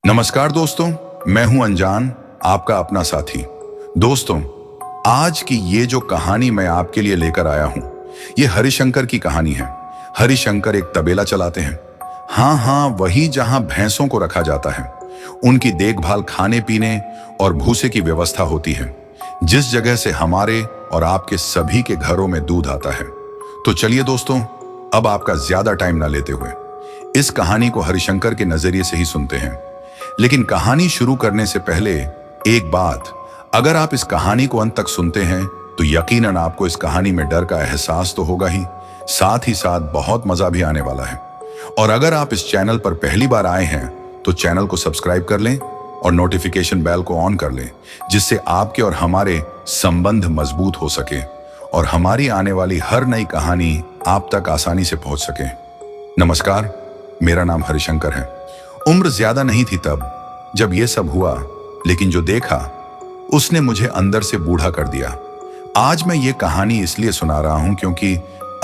नमस्कार दोस्तों, मैं हूं अनजान, आपका अपना साथी। दोस्तों, आज की ये जो कहानी मैं आपके लिए लेकर आया हूं, ये हरिशंकर की कहानी है। हरिशंकर एक तबेला चलाते हैं। हाँ, वही जहां भैंसों को रखा जाता है, उनकी देखभाल, खाने पीने और भूसे की व्यवस्था होती है, जिस जगह से हमारे और आपके सभी के घरों में दूध आता है। तो चलिए दोस्तों, अब आपका ज्यादा टाइम ना लेते हुए इस कहानी को हरिशंकर के नजरिए से ही सुनते हैं। लेकिन कहानी शुरू करने से पहले एक बात, अगर आप इस कहानी को अंत तक सुनते हैं तो यकीनन आपको इस कहानी में डर का एहसास तो होगा ही साथ बहुत मजा भी आने वाला है। और अगर आप इस चैनल पर पहली बार आए हैं तो चैनल को सब्सक्राइब कर लें और नोटिफिकेशन बेल को ऑन कर लें, जिससे आपके और हमारे संबंध मजबूत हो सके और हमारी आने वाली हर नई कहानी आप तक आसानी से पहुंच सके। नमस्कार, मेरा नाम हरिशंकर है। उम्र ज्यादा नहीं थी तब जब यह सब हुआ, लेकिन जो देखा उसने मुझे अंदर से बूढ़ा कर दिया। आज मैं ये कहानी इसलिए सुना रहा हूं क्योंकि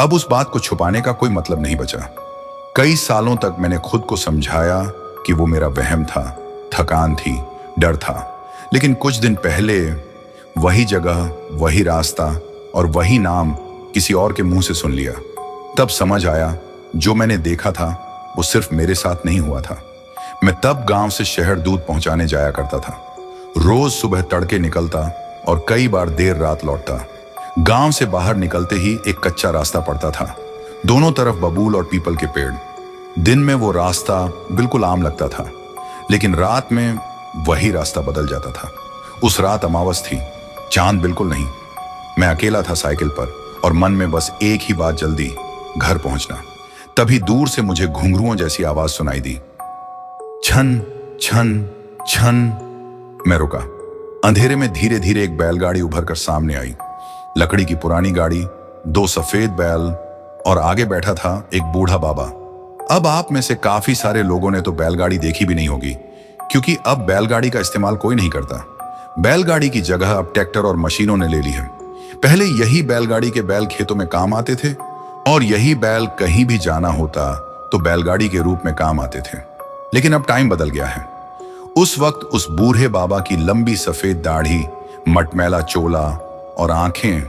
अब उस बात को छुपाने का कोई मतलब नहीं बचा। कई सालों तक मैंने खुद को समझाया कि वो मेरा वहम था, थकान थी, डर था। लेकिन कुछ दिन पहले वही जगह, वही रास्ता और वही नाम किसी और के मुंह से सुन लिया। तब समझ आया, जो मैंने देखा था वो सिर्फ मेरे साथ नहीं हुआ था। मैं तब गांव से शहर दूध पहुंचाने जाया करता था। रोज सुबह तड़के निकलता और कई बार देर रात लौटता। गांव से बाहर निकलते ही एक कच्चा रास्ता पड़ता था, दोनों तरफ बबूल और पीपल के पेड़। दिन में वो रास्ता बिल्कुल आम लगता था, लेकिन रात में वही रास्ता बदल जाता था। उस रात अमावस थी, चांद बिल्कुल नहीं। मैं अकेला था साइकिल पर और मन में बस एक ही बात, जल्दी घर पहुंचना। तभी दूर से मुझे घुंघरुओं जैसी आवाज सुनाई दी, छन छन छन। मैं रुका। अंधेरे में धीरे धीरे एक बैलगाड़ी उभर कर सामने आई। लकड़ी की पुरानी गाड़ी, दो सफेद बैल और आगे बैठा था एक बूढ़ा बाबा। अब आप में से काफी सारे लोगों ने तो बैलगाड़ी देखी भी नहीं होगी, क्योंकि अब बैलगाड़ी का इस्तेमाल कोई नहीं करता। बैलगाड़ी की जगह अब ट्रैक्टर और मशीनों ने ले ली है। पहले यही बैलगाड़ी के बैल खेतों में काम आते थे और यही बैल कहीं भी जाना होता तो बैलगाड़ी के रूप में काम आते थे। लेकिन अब टाइम बदल गया है। उस वक्त उस बूढ़े बाबा की लंबी सफेद दाढ़ी, मटमैला चोला और आंखें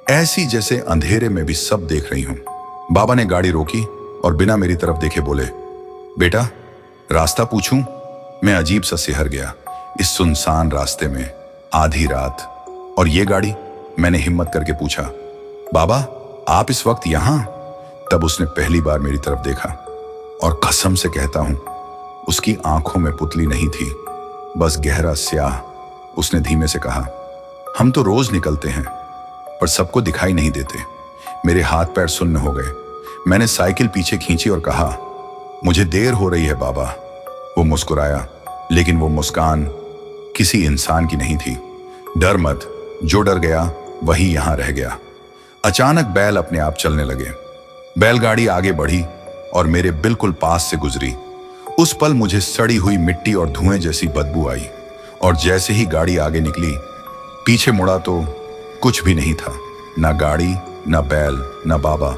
ऐसी जैसे अंधेरे में भी सब देख रही हूं। बाबा ने गाड़ी रोकी और बिना मेरी तरफ देखे बोले, बेटा रास्ता पूछूं? मैं अजीब सा सिहर गया। इस सुनसान रास्ते में आधी रात और ये गाड़ी? मैंने हिम्मत करके पूछा, बाबा आप इस वक्त यहां? तब उसने पहली बार मेरी तरफ देखा और कसम से कहता हूं, उसकी आंखों में पुतली नहीं थी, बस गहरा स्याह। उसने धीमे से कहा, हम तो रोज निकलते हैं पर सबको दिखाई नहीं देते। मेरे हाथ पैर सुन्न हो गए। मैंने साइकिल पीछे खींची और कहा, मुझे देर हो रही है बाबा। वो मुस्कुराया, लेकिन वो मुस्कान किसी इंसान की नहीं थी। डर मत, जो डर गया वही यहां रह गया। अचानक बैल अपने आप चलने लगे। बैलगाड़ी आगे बढ़ी और मेरे बिल्कुल पास से गुजरी। उस पल मुझे सड़ी हुई मिट्टी और धुएं जैसी बदबू आई और जैसे ही गाड़ी आगे निकली, पीछे मुड़ा तो कुछ भी नहीं था। ना गाड़ी, ना बैल, ना बाबा,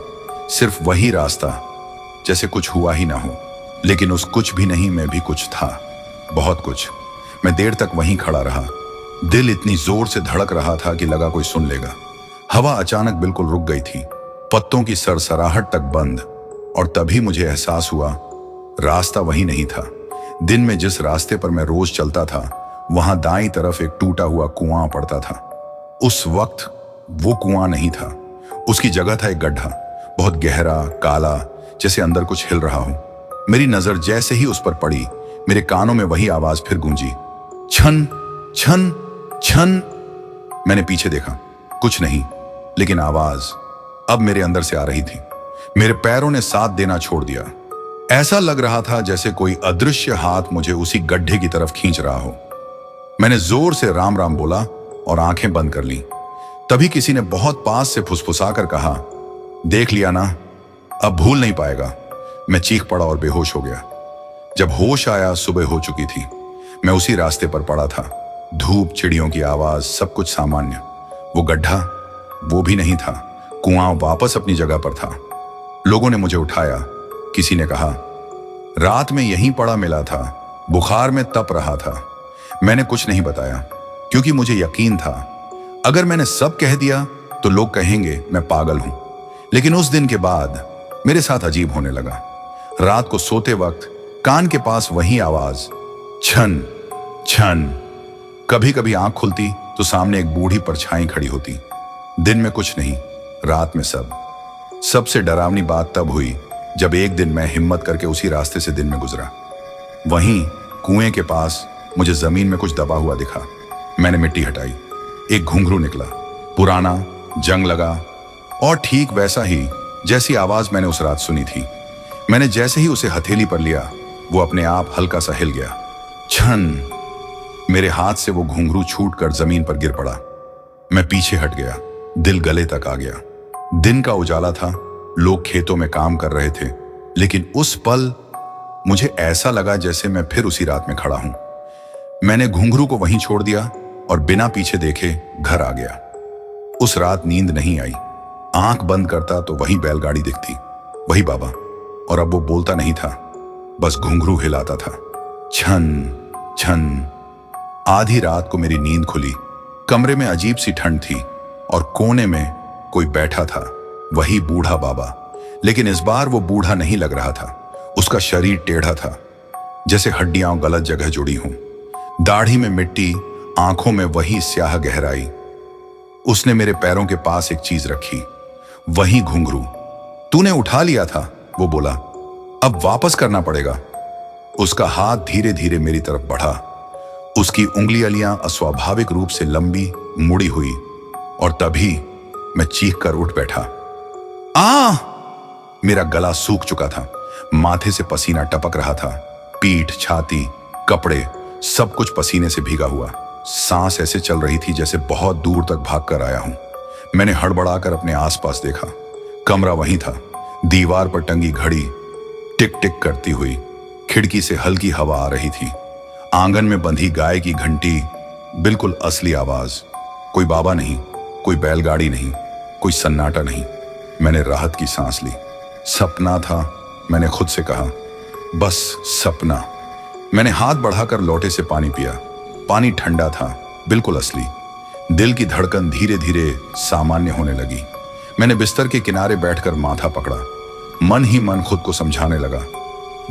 सिर्फ वही रास्ता, जैसे कुछ हुआ ही ना हो। लेकिन उस कुछ भी नहीं में भी कुछ था, बहुत कुछ। मैं देर तक वहीं खड़ा रहा। दिल इतनी जोर से धड़क रहा था कि लगा कोई सुन लेगा। हवा अचानक बिल्कुल रुक गई थी, पत्तों की सरसराहट तक बंद। और तभी मुझे एहसास हुआ, रास्ता वही नहीं था। दिन में जिस रास्ते पर मैं रोज चलता था, वहां दाईं तरफ एक टूटा हुआ कुआं पड़ता था। उस वक्त वो कुआं नहीं था, उसकी जगह था एक गड्ढा, बहुत गहरा, काला, जैसे अंदर कुछ हिल रहा हो। मेरी नजर जैसे ही उस पर पड़ी, मेरे कानों में वही आवाज फिर गूंजी, छन छन छन। मैंने पीछे देखा, कुछ नहीं, लेकिन आवाज अब मेरे अंदर से आ रही थी। मेरे पैरों ने साथ देना छोड़ दिया। ऐसा लग रहा था जैसे कोई अदृश्य हाथ मुझे उसी गड्ढे की तरफ खींच रहा हो। मैंने जोर से राम राम बोला और आंखें बंद कर ली। तभी किसी ने बहुत पास से फुसफुसाकर कहा, देख लिया ना, अब भूल नहीं पाएगा। मैं चीख पड़ा और बेहोश हो गया। जब होश आया, सुबह हो चुकी थी। मैं उसी रास्ते पर पड़ा था। धूप, चिड़ियों की आवाज, सब कुछ सामान्य। वो गड्ढा वो भी नहीं था, कुआं वापस अपनी जगह पर था। लोगों ने मुझे उठाया। किसी ने कहा, रात में यहीं पड़ा मिला था, बुखार में तप रहा था। मैंने कुछ नहीं बताया क्योंकि मुझे यकीन था अगर मैंने सब कह दिया तो लोग कहेंगे मैं पागल हूं। लेकिन उस दिन के बाद मेरे साथ अजीब होने लगा। रात को सोते वक्त कान के पास वही आवाज, छन छन। कभी कभी आंख खुलती तो सामने एक बूढ़ी परछाई खड़ी होती। दिन में कुछ नहीं, रात में सब। सबसे डरावनी बात तब हुई जब एक दिन मैं हिम्मत करके उसी रास्ते से दिन में गुजरा। वहीं कुएं के पास मुझे जमीन में कुछ दबा हुआ दिखा। मैंने मिट्टी हटाई, एक घुंघरू निकला, पुराना, जंग लगा और ठीक वैसा ही जैसी आवाज मैंने उस रात सुनी थी। मैंने जैसे ही उसे हथेली पर लिया वो अपने आप हल्का सा हिल गया। छन, मेरे हाथ से वो घुंघरू छूट कर जमीन पर गिर पड़ा। मैं पीछे हट गया, दिल गले तक आ गया। दिन का उजाला था, लोग खेतों में काम कर रहे थे, लेकिन उस पल मुझे ऐसा लगा जैसे मैं फिर उसी रात में खड़ा हूं। मैंने घुंघरू को वहीं छोड़ दिया और बिना पीछे देखे घर आ गया। उस रात नींद नहीं आई। आंख बंद करता तो वही बैलगाड़ी दिखती, वही बाबा, और अब वो बोलता नहीं था, बस घुंघरू हिलाता था। छन छन। आधी रात को मेरी नींद खुली। कमरे में अजीब सी ठंड थी और कोने में कोई बैठा था, वही बूढ़ा बाबा। लेकिन इस बार वो बूढ़ा नहीं लग रहा था। उसका शरीर टेढ़ा था, जैसे हड्डियां गलत जगह जुड़ी हों। दाढ़ी में मिट्टी, आंखों में वही स्याह गहराई। उसने मेरे पैरों के पास एक चीज रखी, वही घुंघरू। तूने उठा लिया था, वो बोला, अब वापस करना पड़ेगा। उसका हाथ धीरे धीरे मेरी तरफ बढ़ा। उसकी उंगलियां अस्वाभाविक रूप से लंबी, मुड़ी हुई, और तभी मैं चीख कर उठ बैठा। आ! मेरा गला सूख चुका था, माथे से पसीना टपक रहा था। पीठ, छाती, कपड़े, सब कुछ पसीने से भीगा हुआ। सांस ऐसे चल रही थी जैसे बहुत दूर तक भाग कर आया हूं। मैंने हड़बड़ाकर अपने आसपास देखा। कमरा वहीं था, दीवार पर टंगी घड़ी टिक टिक करती हुई, खिड़की से हल्की हवा आ रही थी। आंगन में बंधी गाय की घंटी, बिल्कुल असली आवाज। कोई बाबा नहीं, कोई बैलगाड़ी नहीं, कोई सन्नाटा नहीं। मैंने राहत की सांस ली। सपना था, मैंने खुद से कहा, बस सपना। मैंने हाथ बढ़ाकर लोटे से पानी पिया। पानी ठंडा था, बिल्कुल असली। दिल की धड़कन धीरे धीरे सामान्य होने लगी। मैंने बिस्तर के किनारे बैठकर माथा पकड़ा। मन ही मन खुद को समझाने लगा।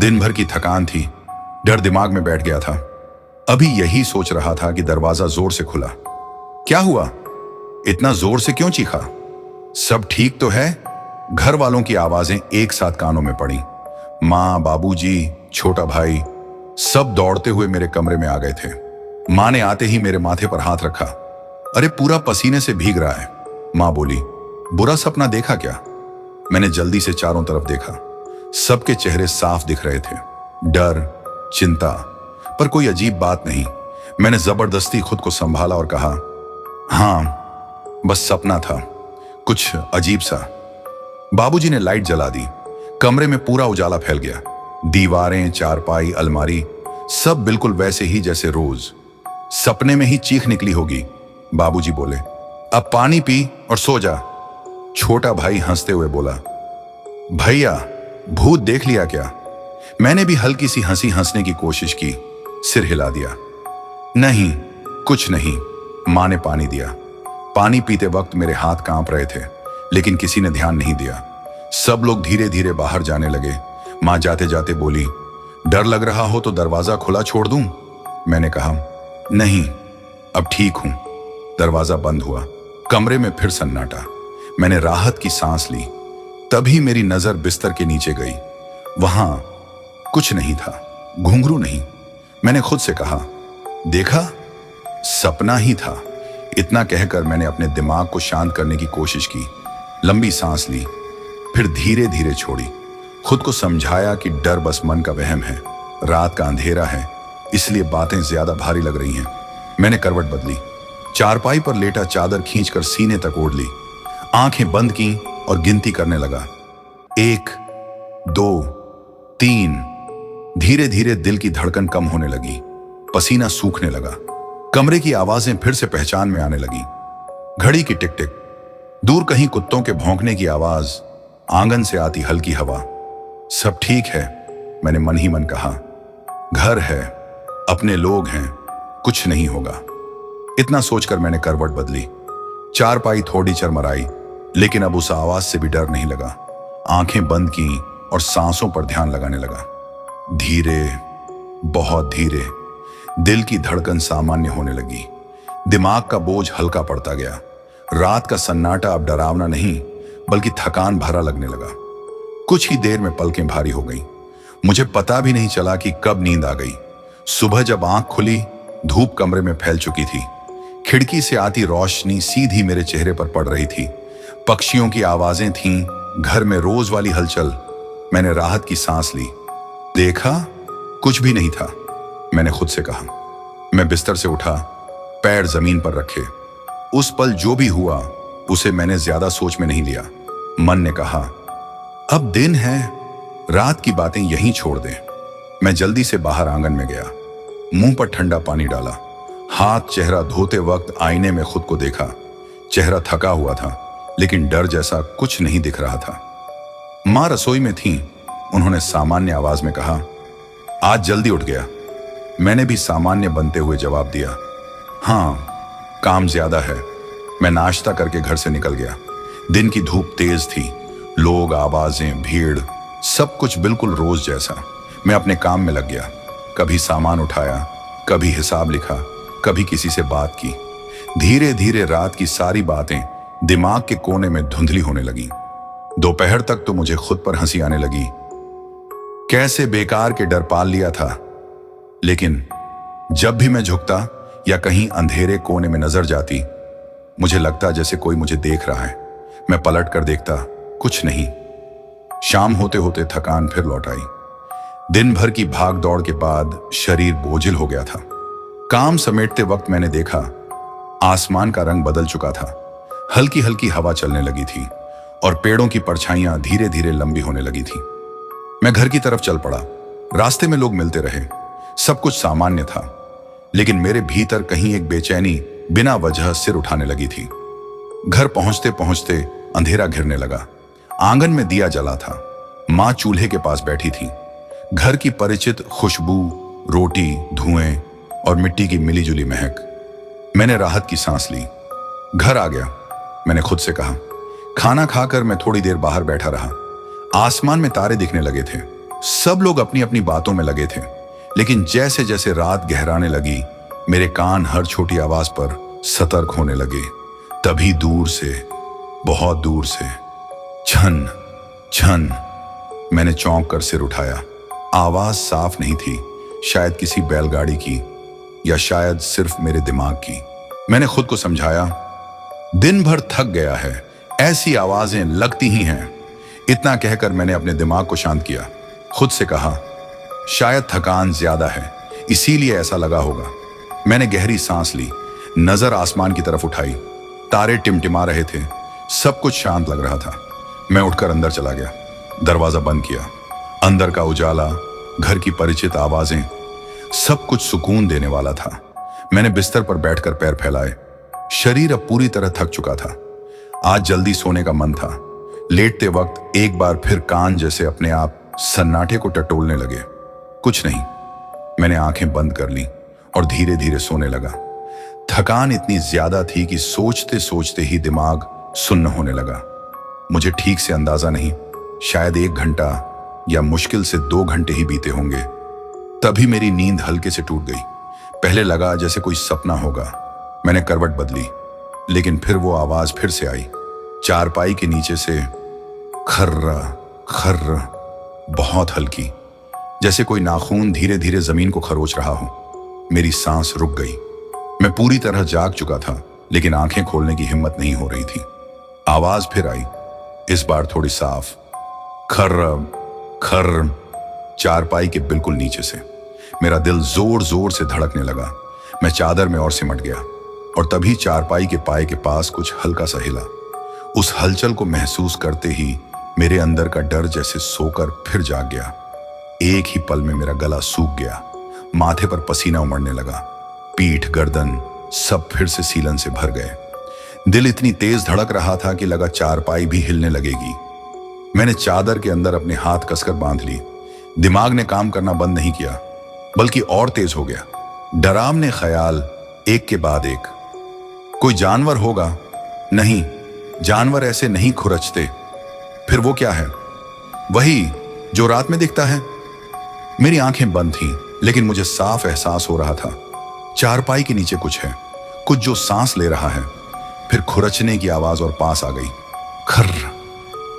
दिन भर की थकान थी, डर दिमाग में बैठ गया था। अभी यही सोच रहा था कि दरवाजा जोर से खुला। क्या हुआ? इतना जोर से क्यों चीखा? सब ठीक तो है? घर वालों की आवाजें एक साथ कानों में पड़ी। माँ, बाबूजी, छोटा भाई, सब दौड़ते हुए मेरे कमरे में आ गए थे। माँ ने आते ही मेरे माथे पर हाथ रखा। अरे पूरा पसीने से भीग रहा है। माँ बोली, बुरा सपना देखा क्या? मैंने जल्दी से चारों तरफ देखा। सबके चेहरे साफ दिख रहे थे, डर, चिंता, पर कोई अजीब बात नहीं। मैंने जबरदस्ती खुद को संभाला और कहा, हाँ, बस सपना था, कुछ अजीब सा। बाबूजी ने लाइट जला दी। कमरे में पूरा उजाला फैल गया। दीवारें, चारपाई, अलमारी, सब बिल्कुल वैसे ही जैसे रोज। सपने में ही चीख निकली होगी। बाबूजी बोले, अब पानी पी और सो जा। छोटा भाई हंसते हुए बोला, भैया, भूत देख लिया क्या? मैंने भी हल्की सी हंसी हंसने की कोशिश की, सिर हिला दिया। नहीं, कुछ नहीं। मां ने पानी दिया। पानी पीते वक्त मेरे हाथ कांप रहे थे, लेकिन किसी ने ध्यान नहीं दिया। सब लोग धीरे धीरे बाहर जाने लगे। मां जाते जाते बोली, डर लग रहा हो तो दरवाजा खुला छोड़ दूं? मैंने कहा, नहीं, अब ठीक हूं। दरवाजा बंद हुआ। कमरे में फिर सन्नाटा। मैंने राहत की सांस ली। तभी मेरी नजर बिस्तर के नीचे गई। वहां कुछ नहीं था, घुंघरू नहीं। मैंने खुद से कहा, देखा, सपना ही था। इतना कहकर मैंने अपने दिमाग को शांत करने की कोशिश की। लंबी सांस ली, फिर धीरे धीरे छोड़ी। खुद को समझाया कि डर बस मन का वहम है, रात का अंधेरा है, इसलिए बातें ज्यादा भारी लग रही हैं। मैंने करवट बदली, चारपाई पर लेटा चादर खींचकर सीने तक ओढ़ ली, आंखें बंद की और गिनती करने लगा। 1, 2, 3। धीरे धीरे दिल की धड़कन कम होने लगी, पसीना सूखने लगा। कमरे की आवाजें फिर से पहचान में आने लगी। घड़ी की टिक टिक, दूर कहीं कुत्तों के भौंकने की आवाज, आंगन से आती हल्की हवा। सब ठीक है, मैंने मन ही मन कहा। घर है, अपने लोग हैं, कुछ नहीं होगा। इतना सोचकर मैंने करवट बदली। चारपाई थोड़ी चरमराई, लेकिन अब उस आवाज से भी डर नहीं लगा। आंखें बंद की और सांसों पर ध्यान लगाने लगा। धीरे, बहुत धीरे दिल की धड़कन सामान्य होने लगी। दिमाग का बोझ हल्का पड़ता गया। रात का सन्नाटा अब डरावना नहीं बल्कि थकान भरा लगने लगा। कुछ ही देर में पलकें भारी हो गईं। मुझे पता भी नहीं चला कि कब नींद आ गई। सुबह जब आंख खुली, धूप कमरे में फैल चुकी थी। खिड़की से आती रोशनी सीधी मेरे चेहरे पर पड़ रही थी। पक्षियों की आवाजें थीं, घर में रोज वाली हलचल। मैंने राहत की सांस ली। देखा, कुछ भी नहीं था, मैंने खुद से कहा। मैं बिस्तर से उठा, पैर जमीन पर रखे। उस पल जो भी हुआ उसे मैंने ज्यादा सोच में नहीं लिया। मन ने कहा, अब दिन है, रात की बातें यहीं छोड़ दे। मैं जल्दी से बाहर आंगन में गया। मुंह पर ठंडा पानी डाला। हाथ चेहरा धोते वक्त आईने में खुद को देखा। चेहरा थका हुआ था, लेकिन डर जैसा कुछ नहीं दिख रहा था। मां रसोई में थीं। उन्होंने सामान्य आवाज में कहा, आज जल्दी उठ गया। मैंने भी सामान्य बनते हुए जवाब दिया, हाँ, काम ज्यादा है। मैं नाश्ता करके घर से निकल गया। दिन की धूप तेज थी। लोग, आवाजें, भीड़, सब कुछ बिल्कुल रोज जैसा। मैं अपने काम में लग गया। कभी सामान उठाया, कभी हिसाब लिखा, कभी किसी से बात की। धीरे धीरे रात की सारी बातें दिमाग के कोने में धुंधली होने लगी। दोपहर तक तो मुझे खुद पर हंसी आने लगी। कैसे बेकार के डर पाल लिया था। लेकिन जब भी मैं झुकता या कहीं अंधेरे कोने में नजर जाती, मुझे लगता जैसे कोई मुझे देख रहा है। मैं पलट कर देखता, कुछ नहीं। शाम होते होते थकान फिर लौट आई। दिन भर की भाग दौड़ के बाद शरीर बोझिल हो गया था। काम समेटते वक्त मैंने देखा, आसमान का रंग बदल चुका था। हल्की हल्की हवा चलने लगी थी और पेड़ों की परछाइयां धीरे धीरे लंबी होने लगी थी। मैं घर की तरफ चल पड़ा। रास्ते में लोग मिलते रहे। सब कुछ सामान्य था, लेकिन मेरे भीतर कहीं एक बेचैनी बिना वजह सिर उठाने लगी थी। घर पहुंचते पहुंचते अंधेरा घिरने लगा। आंगन में दिया जला था। मां चूल्हे के पास बैठी थी। घर की परिचित खुशबू, रोटी, धुएं और मिट्टी की मिलीजुली महक। मैंने राहत की सांस ली। घर आ गया, मैंने खुद से कहा। खाना खाकर मैं थोड़ी देर बाहर बैठा रहा। आसमान में तारे दिखने लगे थे। सब लोग अपनी अपनी बातों में लगे थे। लेकिन जैसे जैसे रात गहराने लगी, मेरे कान हर छोटी आवाज पर सतर्क होने लगे। तभी दूर से, बहुत दूर से, छन छन। मैंने चौंक कर सिर उठाया। आवाज साफ नहीं थी, शायद किसी बैलगाड़ी की या शायद सिर्फ मेरे दिमाग की। मैंने खुद को समझाया, दिन भर थक गया है, ऐसी आवाजें लगती ही हैं। इतना कहकर मैंने अपने दिमाग को शांत किया। खुद से कहा, शायद थकान ज्यादा है, इसीलिए ऐसा लगा होगा। मैंने गहरी सांस ली, नजर आसमान की तरफ उठाई। तारे टिमटिमा रहे थे, सब कुछ शांत लग रहा था। मैं उठकर अंदर चला गया, दरवाजा बंद किया। अंदर का उजाला, घर की परिचित आवाजें, सब कुछ सुकून देने वाला था। मैंने बिस्तर पर बैठकर पैर फैलाए। शरीर अब पूरी तरह थक चुका था। आज जल्दी सोने का मन था। लेटते वक्त एक बार फिर कान जैसे अपने आप सन्नाटे को टटोलने लगे। कुछ नहीं। मैंने आंखें बंद कर ली और धीरे धीरे सोने लगा। थकान इतनी ज्यादा थी कि सोचते सोचते ही दिमाग सुन्न होने लगा। मुझे ठीक से अंदाजा नहीं, शायद 1 घंटा या मुश्किल से 2 घंटे ही बीते होंगे। तभी मेरी नींद हल्के से टूट गई। पहले लगा जैसे कोई सपना होगा। मैंने करवट बदली, लेकिन फिर वो आवाज फिर से आई, चारपाई के नीचे से, खर्रा खर्र, बहुत हल्की, जैसे कोई नाखून धीरे धीरे जमीन को खरोच रहा हो। मेरी सांस रुक गई। मैं पूरी तरह जाग चुका था, लेकिन आंखें खोलने की हिम्मत नहीं हो रही थी। आवाज फिर आई, इस बार थोड़ी साफ, खर्र खर्र, चारपाई के बिल्कुल नीचे से। मेरा दिल जोर जोर से धड़कने लगा। मैं चादर में और सिमट गया और तभी चारपाई के पाए के पास कुछ हल्का सा हिला। उस हलचल को महसूस करते ही मेरे अंदर का डर जैसे सोकर फिर जाग गया। एक ही पल में मेरा गला सूख गया। माथे पर पसीना उमड़ने लगा। पीठ, गर्दन सब फिर से सीलन से भर गए। दिल इतनी तेज धड़क रहा था कि लगा चारपाई भी हिलने लगेगी। मैंने चादर के अंदर अपने हाथ कसकर बांध ली। दिमाग ने काम करना बंद नहीं किया। बल्कि और तेज हो गया। डरावने ख्याल एक के बाद एक। कोई जानवर होगा? नहीं, जानवर ऐसे नहीं खुरचते। फिर वो क्या है? वही जो रात में दिखता है। मेरी आंखें बंद थीं, लेकिन मुझे साफ एहसास हो रहा था चारपाई के नीचे कुछ है, कुछ जो सांस ले रहा है। फिर खुरचने की आवाज और पास आ गई। खर्र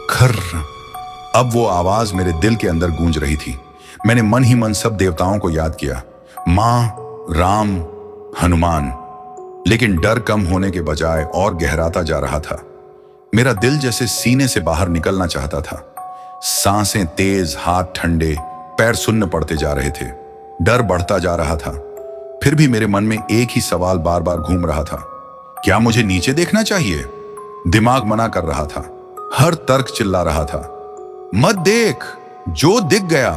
खर्र। अब वो आवाज मेरे दिल के अंदर गूंज रही थी। मैंने मन ही मन सब देवताओं को याद किया, मां, राम, हनुमान। लेकिन डर कम होने के बजाय और गहराता जा रहा था। मेरा दिल जैसे सीने से बाहर निकलना चाहता था। सांसें तेज, हाथ ठंडे, पैर सुन्न पड़ते जा रहे थे। डर बढ़ता जा रहा था। फिर भी मेरे मन में एक ही सवाल बार बार घूम रहा था, क्या मुझे नीचे देखना चाहिए? दिमाग मना कर रहा था। हर तर्क चिल्ला रहा था, मत देख, जो दिख गया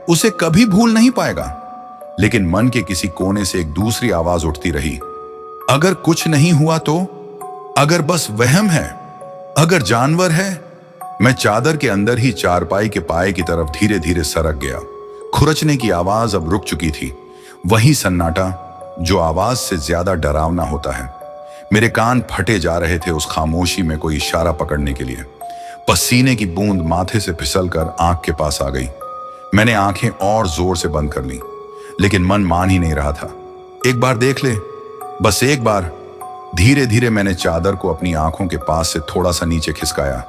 उसे कभी भूल नहीं पाएगा। लेकिन मन के किसी कोने से एक दूसरी आवाज उठती रही, अगर कुछ नहीं हुआ तो? अगर बस वहम है? अगर जानवर है? मैं चादर के अंदर ही चारपाई के पाए की तरफ धीरे धीरे सरक गया। खुरचने की आवाज अब रुक चुकी थी। वही सन्नाटा जो आवाज से ज्यादा डरावना होता है। मेरे कान फटे जा रहे थे उस खामोशी में कोई इशारा पकड़ने के लिए। पसीने की बूंद माथे से फिसलकर आंख के पास आ गई। मैंने आंखें और जोर से बंद कर ली, लेकिन मन मान ही नहीं रहा था। एक बार देख ले, बस एक बार। धीरे धीरे मैंने चादर को अपनी आंखों के पास से थोड़ा सा नीचे खिसकाया,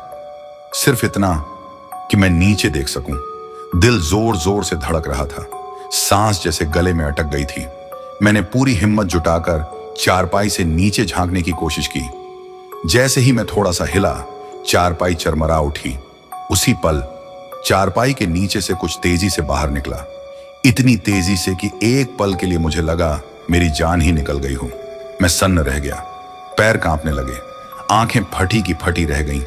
सिर्फ इतना कि मैं नीचे देख सकूं। दिल जोर जोर से धड़क रहा था, सांस जैसे गले में अटक गई थी। मैंने पूरी हिम्मत जुटाकर चारपाई से नीचे झांकने की कोशिश की। जैसे ही मैं थोड़ा सा हिला, चारपाई चरमरा उठी। उसी पल चारपाई के नीचे से कुछ तेजी से बाहर निकला, इतनी तेजी से कि एक पल के लिए मुझे लगा मेरी जान ही निकल गई हो। मैं सन्न रह गया, पैर कांपने लगे, आंखें फटी की फटी रह गईं।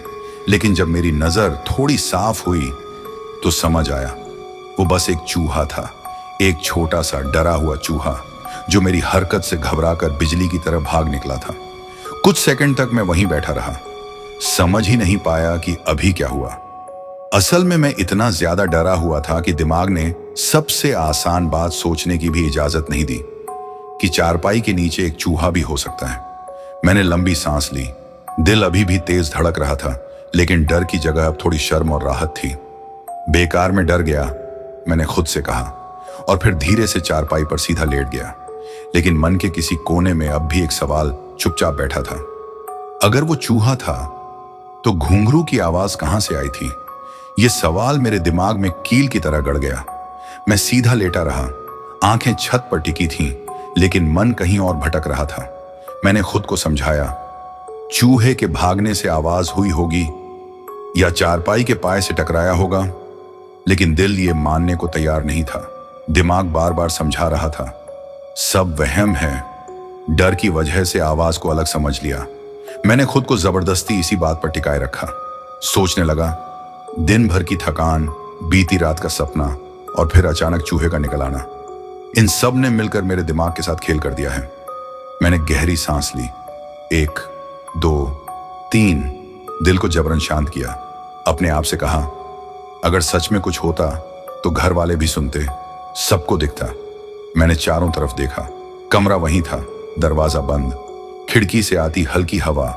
लेकिन जब मेरी नजर थोड़ी साफ हुई तो समझ आया, वो बस एक चूहा था, एक छोटा सा डरा हुआ चूहा जो मेरी हरकत से घबराकर बिजली की तरह भाग निकला था। कुछ सेकंड तक मैं वहीं बैठा रहा, समझ ही नहीं पाया कि अभी क्या हुआ। असल में मैं इतना ज्यादा डरा हुआ था कि दिमाग ने सबसे आसान बात सोचने की भी इजाजत नहीं दी कि चारपाई के नीचे एक चूहा भी हो सकता है। मैंने लंबी सांस ली। दिल अभी भी तेज धड़क रहा था, लेकिन डर की जगह अब थोड़ी शर्म और राहत थी। बेकार में डर गया, मैंने खुद से कहा, और फिर धीरे से चारपाई पर सीधा लेट गया। लेकिन मन के किसी कोने में अब भी एक सवाल चुपचाप बैठा था, अगर वो चूहा था तो घुंघरू की आवाज कहां से आई थी? ये सवाल मेरे दिमाग में कील की तरह गड़ गया। मैं सीधा लेटा रहा, आंखें छत पर टिकी थीं, लेकिन मन कहीं और भटक रहा था। मैंने खुद को समझाया, चूहे के भागने से आवाज हुई होगी या चारपाई के पाए से टकराया होगा। लेकिन दिल ये मानने को तैयार नहीं था। दिमाग बार बार समझा रहा था, सब वहम है। डर की वजह से आवाज को अलग समझ लिया। मैंने खुद को जबरदस्ती इसी बात पर टिकाए रखा। सोचने लगा, दिन भर की थकान, बीती रात का सपना और फिर अचानक चूहे का निकल आना, इन सब ने मिलकर मेरे दिमाग के साथ खेल कर दिया है। मैंने गहरी सांस ली, 1, 2, 3, दिल को जबरन शांत किया। अपने आप से कहा, अगर सच में कुछ होता तो घर वाले भी सुनते, सबको दिखता। मैंने चारों तरफ देखा, कमरा वहीं था, दरवाजा बंद, खिड़की से आती हल्की हवा,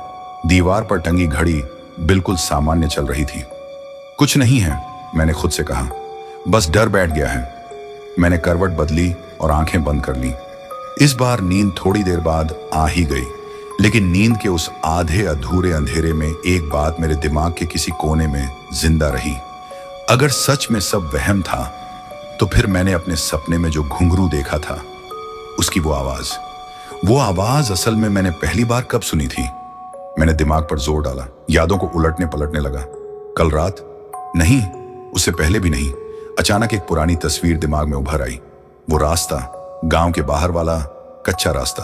दीवार पर टंगी घड़ी बिल्कुल सामान्य चल रही थी। कुछ नहीं है, मैंने खुद से कहा, बस डर बैठ गया है। मैंने करवट बदली और आंखें बंद कर ली। इस बार नींद थोड़ी देर बाद आ ही गई, लेकिन नींद के उस आधे अधूरे अंधेरे में एक बात मेरे दिमाग के किसी कोने में जिंदा रही। अगर सच में सब वहम था तो फिर मैंने अपने सपने में जो घुंघरू देखा था, उसकी वो आवाज असल में मैंने पहली बार कब सुनी थी? मैंने दिमाग पर जोर डाला, यादों को उलटने पलटने लगा। कल रात नहीं, उससे पहले भी नहीं। अचानक एक पुरानी तस्वीर दिमाग में उभर आई। वो रास्ता, गांव के बाहर वाला कच्चा रास्ता,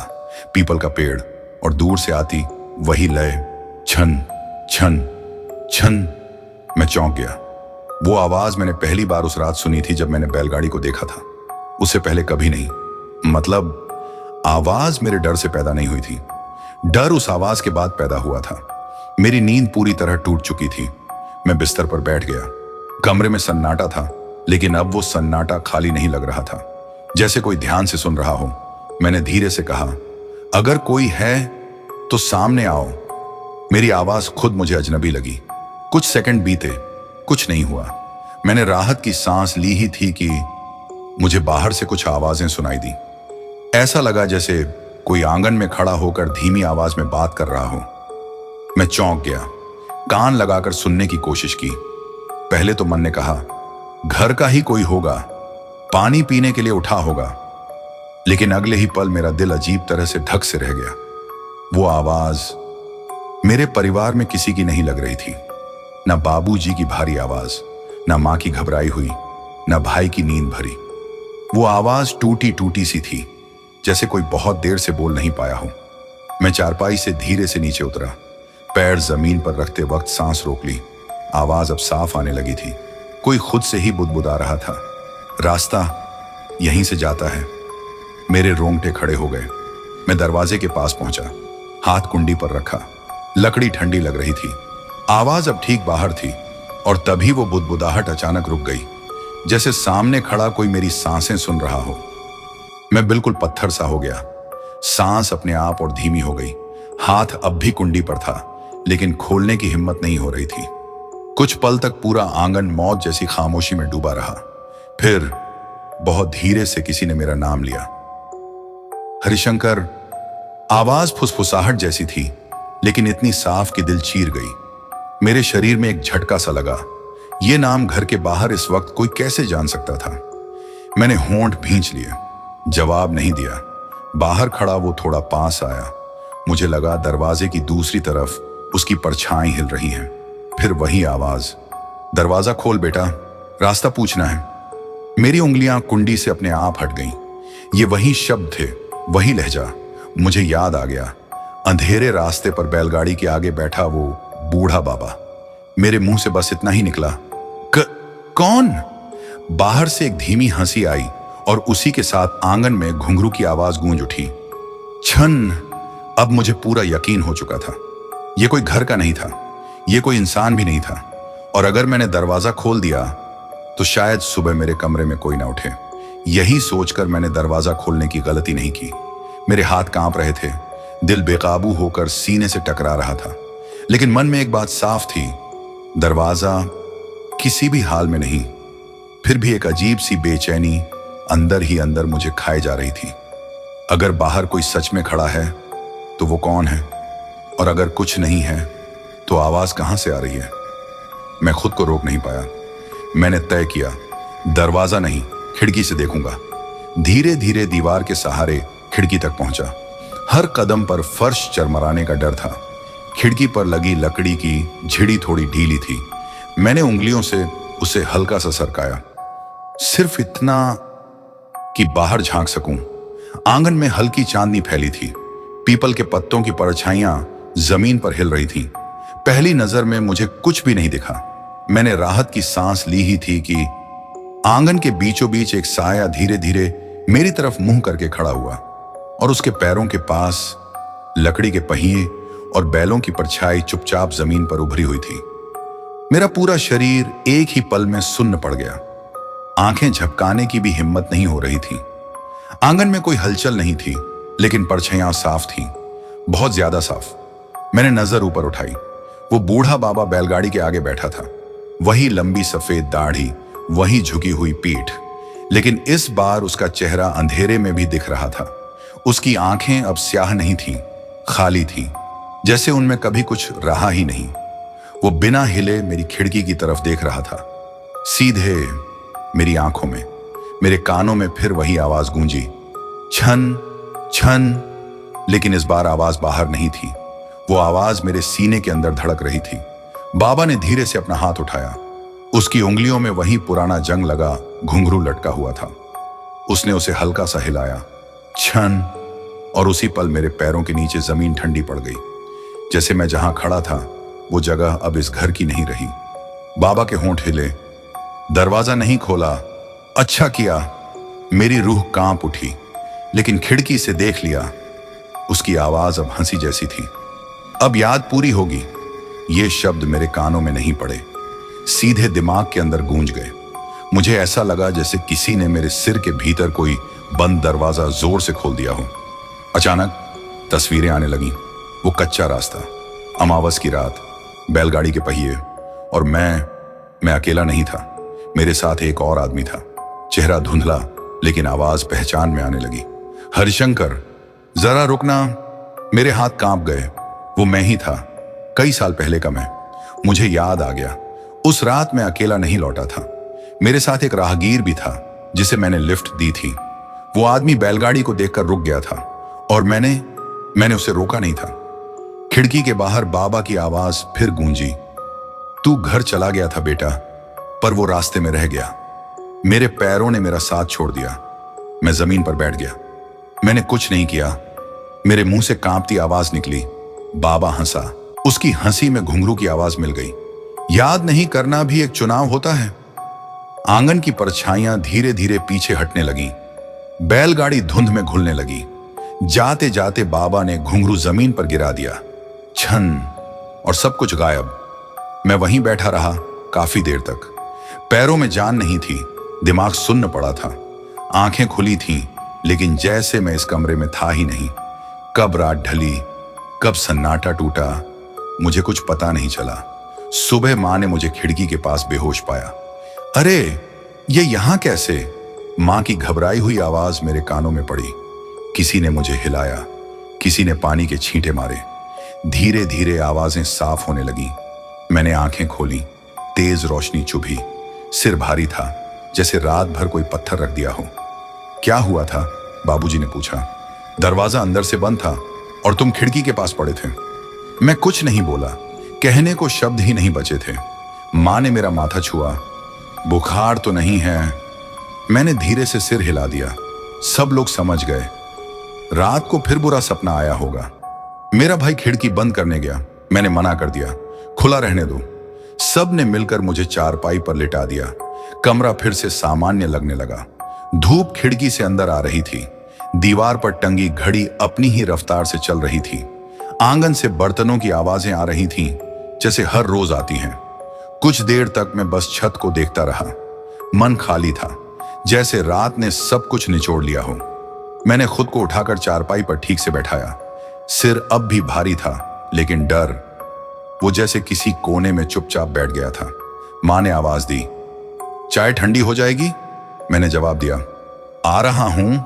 पीपल का पेड़ और दूर से आती वही लय, छन छन छन। मैं चौंक गया। वो आवाज मैंने पहली बार उस रात सुनी थी जब मैंने बैलगाड़ी को देखा था, उससे पहले कभी नहीं। मतलब आवाज मेरे डर से पैदा नहीं हुई थी, डर उस आवाज के बाद पैदा हुआ था। मेरी नींद पूरी तरह टूट चुकी थी। मैं बिस्तर पर बैठ गया। कमरे में सन्नाटा था, लेकिन अब वो सन्नाटा खाली नहीं लग रहा था, जैसे कोई ध्यान से सुन रहा हो। मैंने धीरे से कहा, अगर कोई है तो सामने आओ। मेरी आवाज खुद मुझे अजनबी लगी। कुछ सेकंड बीते, कुछ नहीं हुआ। मैंने राहत की सांस ली ही थी कि मुझे बाहर से कुछ आवाजें सुनाई दी। ऐसा लगा जैसे कोई आंगन में खड़ा होकर धीमी आवाज में बात कर रहा हो। मैं चौंक गया, कान लगाकर सुनने की कोशिश की। पहले तो मन ने कहा, घर का ही कोई होगा, पानी पीने के लिए उठा होगा। लेकिन अगले ही पल मेरा दिल अजीब तरह से ढक से रह गया। वो आवाज मेरे परिवार में किसी की नहीं लग रही थी। ना बाबूजी की भारी आवाज, ना मां की घबराई हुई, ना भाई की नींद भरी। वो आवाज टूटी टूटी सी थी, जैसे कोई बहुत देर से बोल नहीं पाया हो। मैं चारपाई से धीरे से नीचे उतरा, पैर जमीन पर रखते वक्त सांस रोक ली। आवाज अब साफ आने लगी थी। कोई खुद से ही बुदबुदा रहा था, रास्ता यहीं से जाता है। मेरे रोंगटे खड़े हो गए। मैं दरवाजे के पास पहुंचा, हाथ कुंडी पर रखा। लकड़ी ठंडी लग रही थी। आवाज अब ठीक बाहर थी और तभी वो बुदबुदाहट अचानक रुक गई, जैसे सामने खड़ा कोई मेरी सांसें सुन रहा हो। मैं बिल्कुल पत्थर सा हो गया। सांस अपने आप और धीमी हो गई। हाथ अब भी कुंडी पर था, लेकिन खोलने की हिम्मत नहीं हो रही थी। कुछ पल तक पूरा आंगन मौत जैसी खामोशी में डूबा रहा। फिर बहुत धीरे से किसी ने मेरा नाम लिया, हरिशंकर। आवाज फुसफुसाहट जैसी थी, लेकिन इतनी साफ कि दिल चीर गई। मेरे शरीर में एक झटका सा लगा। यह नाम घर के बाहर इस वक्त कोई कैसे जान सकता था? मैंने होंठ भींच लिए, जवाब नहीं दिया। बाहर खड़ा वो थोड़ा पास आया। मुझे लगा दरवाजे की दूसरी तरफ उसकी परछाई हिल रही है। फिर वही आवाज, दरवाजा खोल बेटा, रास्ता पूछना है। मेरी उंगलियां कुंडी से अपने आप हट गईं। ये वही शब्द थे, वही लहजा। मुझे याद आ गया, अंधेरे रास्ते पर बैलगाड़ी के आगे बैठा वो बूढ़ा बाबा। मेरे मुंह से बस इतना ही निकला, कौन? बाहर से एक धीमी हंसी आई और उसी के साथ आंगन में घुंघरू की आवाज गूंज उठी। छन! अब मुझे पूरा यकीन हो चुका था। यह कोई घर का नहीं था, यह कोई इंसान भी नहीं था। और अगर मैंने दरवाजा खोल दिया तो शायद सुबह मेरे कमरे में कोई ना उठे। यही सोचकर मैंने दरवाजा खोलने की गलती नहीं की। मेरे हाथ कांप रहे थे, दिल बेकाबू होकर सीने से टकरा रहा था। लेकिन मन में एक बात साफ थी, दरवाजा किसी भी हाल में नहीं। फिर भी एक अजीब सी बेचैनी अंदर ही अंदर मुझे खाए जा रही थी। अगर बाहर कोई सच में खड़ा है तो वो कौन है? और अगर कुछ नहीं है तो आवाज कहां से आ रही है? मैं खुद को रोक नहीं पाया। मैंने तय किया, दरवाजा नहीं, खिड़की से देखूंगा। धीरे धीरे दीवार के सहारे खिड़की तक पहुंचा। हर कदम पर फर्श चरमराने का डर था। खिड़की पर लगी लकड़ी की झिड़ी थोड़ी ढीली थी। मैंने उंगलियों से उसे हल्का सा सरकाया, सिर्फ इतना कि बाहर झांक सकूं। आंगन में हल्की चांदनी फैली थी। पीपल के पत्तों की परछाइयां जमीन पर हिल रही थीं। पहली नजर में मुझे कुछ भी नहीं दिखा। मैंने राहत की सांस ली ही थी कि आंगन के बीचों बीच एक साया धीरे धीरे मेरी तरफ मुंह करके खड़ा हुआ और उसके पैरों के पास लकड़ी के पहिए और बैलों की परछाई चुपचाप जमीन पर उभरी हुई थी। मेरा पूरा शरीर एक ही पल में सुन्न पड़ गया। आंखें झपकाने की भी हिम्मत नहीं हो रही थी। आंगन में कोई हलचल नहीं थी, लेकिन परछाइयां साफ थीं, बहुत ज्यादा साफ। मैंने नजर ऊपर उठाई। वो बूढ़ा बाबा बैलगाड़ी के आगे बैठा था। वही लंबी सफेद दाढ़ी, वही झुकी हुई पीठ, लेकिन इस बार उसका चेहरा अंधेरे में भी दिख रहा था। उसकी आंखें अब स्याह नहीं थीं, खाली थीं, जैसे उनमें कभी कुछ रहा ही नहीं। वो बिना हिले मेरी खिड़की की तरफ देख रहा था, सीधे मेरी आंखों में। मेरे कानों में फिर वही आवाज गूंजी, छन छन। लेकिन इस बार आवाज बाहर नहीं थी, वो आवाज मेरे सीने के अंदर धड़क रही थी। बाबा ने धीरे से अपना हाथ उठाया। उसकी उंगलियों में वही पुराना जंग लगा घुंघरू लटका हुआ था। उसने उसे हल्का सा हिलाया, छन, और उसी पल मेरे पैरों के नीचे जमीन ठंडी पड़ गई। जैसे मैं जहां खड़ा था वो जगह अब इस घर की नहीं रही। बाबा के होंठ हिले। दरवाजा नहीं खोला, अच्छा किया। मेरी रूह कांप उठी, लेकिन खिड़की से देख लिया। उसकी आवाज अब हंसी जैसी थी। अब याद पूरी होगी। ये शब्द मेरे कानों में नहीं पड़े, सीधे दिमाग के अंदर गूंज गए। मुझे ऐसा लगा जैसे किसी ने मेरे सिर के भीतर कोई बंद दरवाजा जोर से खोल दिया हो। अचानक तस्वीरें आने लगी। वो कच्चा रास्ता, अमावस की रात, बैलगाड़ी के पहिए, और मैं अकेला नहीं था। मेरे साथ एक और आदमी था। चेहरा धुंधला, लेकिन आवाज पहचान में आने लगी। हरिशंकर, जरा रुकना। मेरे हाथ कांप गए। वो मैं ही था, कई साल पहले का मैं। मुझे याद आ गया, उस रात मैं अकेला नहीं लौटा था। मेरे साथ एक राहगीर भी था जिसे मैंने लिफ्ट दी थी। वो आदमी बैलगाड़ी को देखकर रुक गया था और मैंने उसे रोका नहीं था। खिड़की के बाहर बाबा की आवाज फिर गूंजी, तू घर चला गया था बेटा, पर वो रास्ते में रह गया। मेरे पैरों ने मेरा साथ छोड़ दिया। मैं जमीन पर बैठ गया। मैंने कुछ नहीं किया। मेरे मुंह से कांपती आवाज निकली। बाबा हंसा। उसकी हंसी में घुंघरू की आवाज मिल गई। याद नहीं करना भी एक चुनाव होता है। आंगन की परछाइयां धीरे धीरे पीछे हटने लगी। बैलगाड़ी धुंध में घुलने लगी। जाते जाते बाबा ने घुंघरू जमीन पर गिरा दिया। छन, और सब कुछ गायब। मैं वहीं बैठा रहा काफी देर तक। पैरों में जान नहीं थी, दिमाग सुन्न पड़ा था। आंखें खुली थीं, लेकिन जैसे मैं इस कमरे में था ही नहीं। कब रात ढली, कब सन्नाटा टूटा, मुझे कुछ पता नहीं चला। सुबह मां ने मुझे खिड़की के पास बेहोश पाया। अरे, ये यहां कैसे? मां की घबराई हुई आवाज मेरे कानों में पड़ी। किसी ने मुझे हिलाया, किसी ने पानी के छींटे मारे। धीरे धीरे आवाजें साफ होने लगी। मैंने आंखें खोली। तेज रोशनी चुभी। सिर भारी था, जैसे रात भर कोई पत्थर रख दिया हो। क्या हुआ था? बाबूजी ने पूछा। दरवाजा अंदर से बंद था और तुम खिड़की के पास पड़े थे। मैं कुछ नहीं बोला। कहने को शब्द ही नहीं बचे थे। मां ने मेरा माथा छुआ। बुखार तो नहीं है? मैंने धीरे से सिर हिला दिया। सब लोग समझ गए। रात को फिर बुरा सपना आया होगा। मेरा भाई खिड़की बंद करने गया। मैंने मना कर दिया, खुला रहने दो। सब ने मिलकर मुझे चारपाई पर लिटा दिया। कमरा फिर से सामान्य लगने लगा। धूप खिड़की से अंदर आ रही थी। दीवार पर टंगी घड़ी अपनी ही रफ्तार से चल रही थी। आंगन से बर्तनों की आवाजें आ रही थीं, जैसे हर रोज आती हैं। कुछ देर तक मैं बस छत को देखता रहा। मन खाली था, जैसे रात ने सब कुछ निचोड़ लिया हो। मैंने खुद को उठाकर चारपाई पर ठीक से बैठाया। सिर अब भी भारी था, लेकिन डर, वो जैसे किसी कोने में चुपचाप बैठ गया था। मां ने आवाज दी, चाय ठंडी हो जाएगी? मैंने जवाब दिया, आ रहा हूं।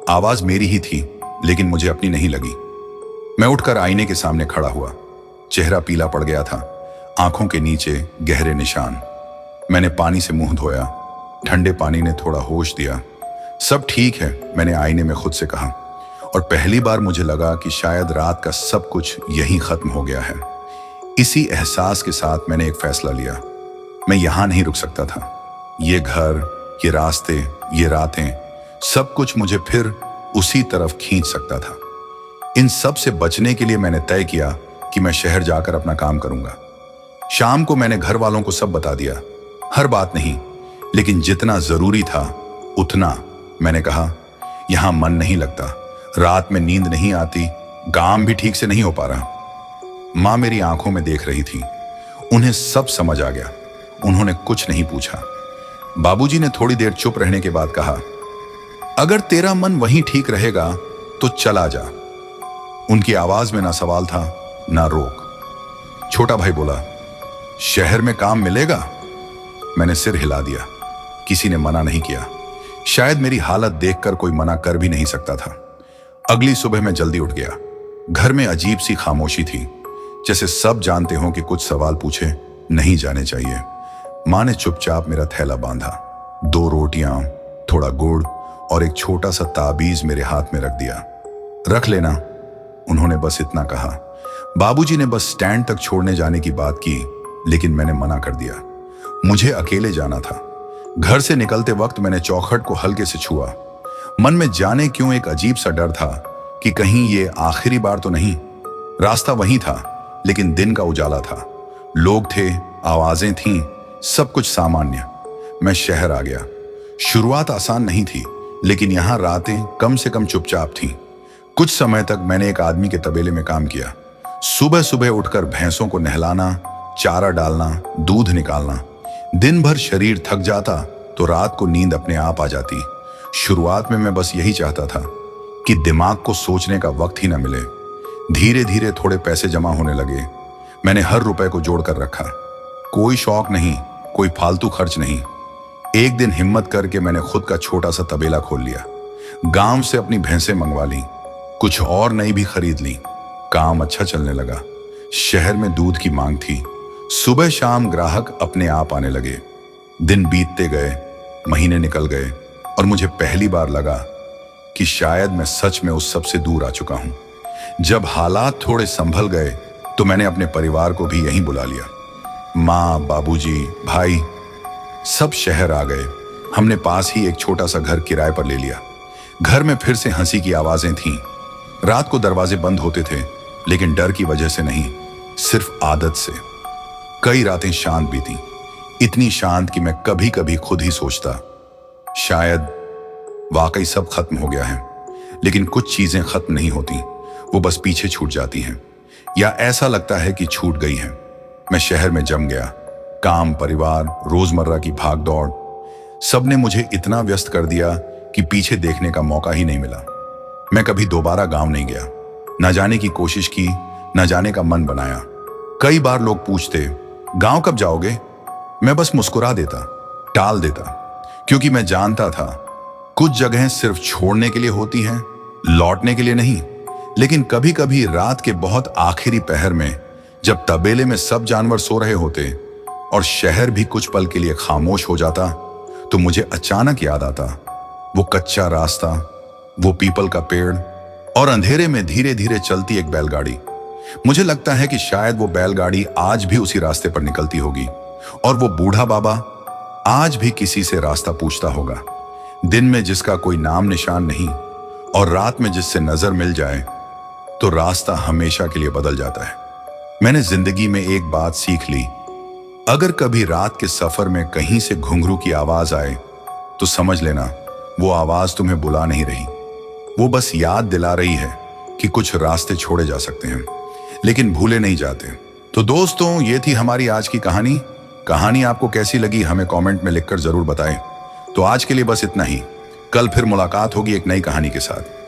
आवाज मेरी ही थी, लेकिन मुझे अपनी नहीं लगी। मैं उठकर आईने के सामने खड़ा हुआ। चेहरा पीला पड़ गया था, आंखों के नीचे गहरे निशान। मैंने पानी से मुंह धोया। ठंडे पानी ने थोड़ा होश दिया। सब ठीक है, मैंने आईने में खुद से कहा। और पहली बार मुझे लगा कि शायद रात का सब कुछ यहीं खत्म हो गया है। इसी एहसास के साथ मैंने एक फैसला लिया। मैं यहां नहीं रुक सकता था। ये घर, ये रास्ते, ये रातें, सब कुछ मुझे फिर उसी तरफ खींच सकता था। इन सब से बचने के लिए मैंने तय किया कि मैं शहर जाकर अपना काम करूंगा। शाम को मैंने घर वालों को सब बता दिया। हर बात नहीं, लेकिन जितना जरूरी था उतना। मैंने कहा, यहां मन नहीं लगता, रात में नींद नहीं आती, काम भी ठीक से नहीं हो पा रहा। मां मेरी आंखों में देख रही थी। उन्हें सब समझ आ गया। उन्होंने कुछ नहीं पूछा। बाबूजी ने थोड़ी देर चुप रहने के बाद कहा, अगर तेरा मन वहीं ठीक रहेगा तो चला जा। उनकी आवाज में ना सवाल था ना रोक। छोटा भाई बोला, शहर में काम मिलेगा? मैंने सिर हिला दिया। किसी ने मना नहीं किया। शायद मेरी हालत देखकर कोई मना कर भी नहीं सकता था। अगली सुबह मैं जल्दी उठ गया। घर में अजीब सी खामोशी थी, जैसे सब जानते हों कि कुछ सवाल पूछे नहीं जाने चाहिए। मां ने चुपचाप मेरा थैला बांधा। 2 रोटियां, थोड़ा गुड़ और एक छोटा सा ताबीज मेरे हाथ में रख दिया। रख लेना, उन्होंने बस इतना कहा। बाबूजी ने बस स्टैंड तक छोड़ने जाने की बात की, लेकिन मैंने मना कर दिया। मुझे अकेले जाना था। घर से निकलते वक्त मैंने चौखट को हल्के से छुआ। मन में जाने क्यों एक अजीब सा डर था कि कहीं ये आखिरी बार तो नहीं। रास्ता वहीं था, लेकिन दिन का उजाला था। लोग थे, आवाजें थीं, सब कुछ सामान्य। मैं शहर आ गया। शुरुआत आसान नहीं थी, लेकिन यहां रातें कम से कम चुपचाप थीं। कुछ समय तक मैंने एक आदमी के तबेले में काम किया। सुबह सुबह उठकर भैंसों को नहलाना, चारा डालना, दूध निकालना। दिन भर शरीर थक जाता तो रात को नींद अपने आप आ जाती। शुरुआत में मैं बस यही चाहता था कि दिमाग को सोचने का वक्त ही न मिले। धीरे धीरे थोड़े पैसे जमा होने लगे। मैंने हर रुपए को जोड़ कर रखा। कोई शौक नहीं, कोई फालतू खर्च नहीं। एक दिन हिम्मत करके मैंने खुद का छोटा सा तबेला खोल लिया। गांव से अपनी भैंसें मंगवा ली, कुछ और नई भी खरीद ली। काम अच्छा चलने लगा। शहर में दूध की मांग थी। सुबह शाम ग्राहक अपने आप आने लगे। दिन बीतते गए, महीने निकल गए और मुझे पहली बार लगा कि शायद मैं सच में उस सबसे दूर आ चुका हूं। जब हालात थोड़े संभल गए तो मैंने अपने परिवार को भी यहीं बुला लिया। माँ, बाबूजी, भाई सब शहर आ गए। हमने पास ही एक छोटा सा घर किराए पर ले लिया। घर में फिर से हंसी की आवाजें थीं। रात को दरवाजे बंद होते थे, लेकिन डर की वजह से नहीं, सिर्फ आदत से। कई रातें शांत बीती, इतनी शांत कि मैं कभी कभी खुद ही सोचता, शायद वाकई सब खत्म हो गया है। लेकिन कुछ चीजें खत्म नहीं होती, वो बस पीछे छूट जाती हैं, या ऐसा लगता है कि छूट गई हैं। मैं शहर में जम गया। काम, परिवार, रोजमर्रा की भाग दौड़, सबने मुझे इतना व्यस्त कर दिया कि पीछे देखने का मौका ही नहीं मिला। मैं कभी दोबारा गांव नहीं गया। न जाने की कोशिश की, न जाने का मन बनाया। कई बार लोग पूछते, गांव कब जाओगे? मैं बस मुस्कुरा देता, टाल देता, क्योंकि मैं जानता था कुछ जगहें सिर्फ छोड़ने के लिए होती हैं, लौटने के लिए नहीं। लेकिन कभी कभी रात के बहुत आखिरी पहर में, जब तबेले में सब जानवर सो रहे होते और शहर भी कुछ पल के लिए खामोश हो जाता, तो मुझे अचानक याद आता वो कच्चा रास्ता, वो पीपल का पेड़ और अंधेरे में धीरे धीरे चलती एक बैलगाड़ी। मुझे लगता है कि शायद वो बैलगाड़ी आज भी उसी रास्ते पर निकलती होगी और वो बूढ़ा बाबा आज भी किसी से रास्ता पूछता होगा। दिन में जिसका कोई नाम निशान नहीं और रात में जिससे नजर मिल जाए तो रास्ता हमेशा के लिए बदल जाता है। मैंने जिंदगी में एक बात सीख ली, अगर कभी रात के सफर में कहीं से घुंघरू की आवाज आए तो समझ लेना वो आवाज तुम्हें बुला नहीं रही, वो बस याद दिला रही है कि कुछ रास्ते छोड़े जा सकते हैं लेकिन भूले नहीं जाते। तो दोस्तों, ये थी हमारी आज की कहानी। कहानी आपको कैसी लगी हमें कमेंट में लिखकर जरूर बताएं। तो आज के लिए बस इतना ही। कल फिर मुलाकात होगी एक नई कहानी के साथ।